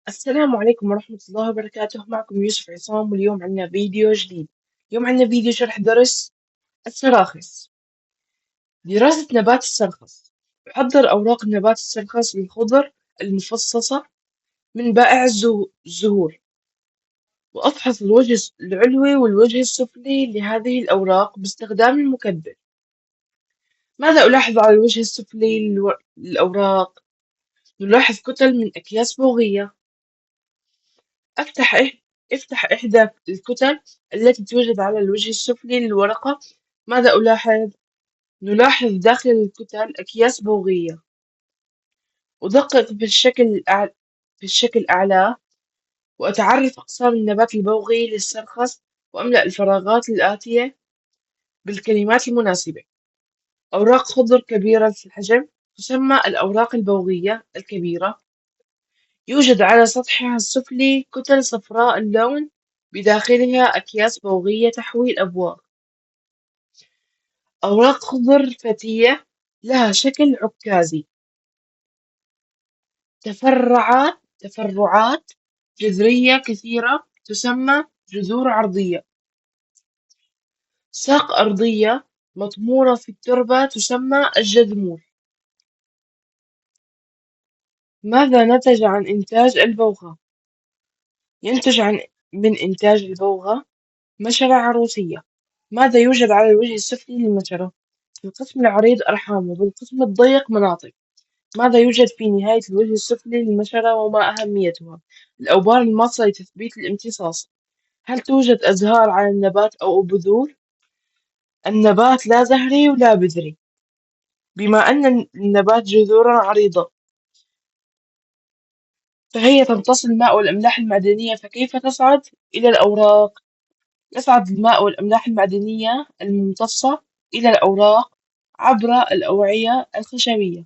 السلام عليكم ورحمة الله وبركاته. معكم يوسف عصام، واليوم عندنا فيديو جديد. اليوم عندنا فيديو شرح درس السراخس. دراسة نبات السرخس. أحضر أوراق نبات السرخس الخضر المفصصة من بائع الزهور، وأفحص الوجه العلوي والوجه السفلي لهذه الأوراق باستخدام المكبر. ماذا ألاحظ على الوجه السفلي للأوراق؟ نلاحظ كتل من أكياس بوغية. أفتح إح- افتح إحدى الكتل التي توجد على الوجه السفلي للورقة. ماذا ألاحظ؟ نلاحظ داخل الكتل أكياس بوغية. أدقق في الشكل أعلاه، وأتعرف أقسام النبات البوغي للسرخس، وأملأ الفراغات الآتية بالكلمات المناسبة. أوراق خضر كبيرة الحجم تسمى الأوراق البوغية الكبيرة. يوجد على سطحها السفلي كتل صفراء اللون بداخلها أكياس بوغية تحوي الأبواق. أوراق خضر فتية لها شكل عكازي. تفرعات جذرية كثيرة تسمى جذور عرضية. ساق أرضية مطمورة في التربة تسمى الجذمور. ماذا نتج عن إنتاج البوغة؟ ينتج من إنتاج البوغة مشرة عروسية. ماذا يوجد على الوجه السفلي للمشرة؟ في القسم العريض أرحام، وبالقسم الضيق مناطق. ماذا يوجد في نهاية الوجه السفلي للمشرة وما أهميتها؟ الأوبار الماصة لتثبيت الامتصاص. هل توجد أزهار على النبات أو بذور؟ النبات لا زهري ولا بذري. بما أن النبات جذورا عريضة، فهي تمتص الماء والأملاح المعدنية، فكيف تصعد إلى الأوراق؟ يصعد الماء والأملاح المعدنية الممتصة إلى الأوراق عبر الأوعية الخشبية.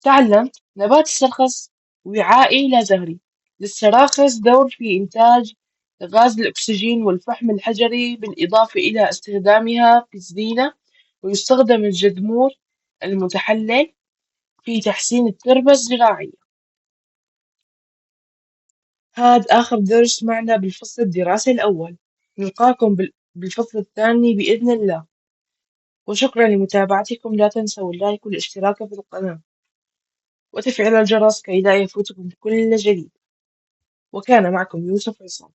تعلم. نبات السرخس وعائي لا زهري. للسراخس دور في إنتاج غاز الأكسجين والفحم الحجري، بالإضافة إلى استخدامها في الزينة. ويستخدم الجذمور المتحلل في تحسين التربة الزراعية. هذا آخر درس معنا بالفصل الدراسي الأول. نلقاكم بالفصل الثاني بإذن الله، وشكرا لمتابعتكم. لا تنسوا اللايك والاشتراك في القناة وتفعيل الجرس كي لا يفوتكم كل جديد. وكان معكم يوسف عصام.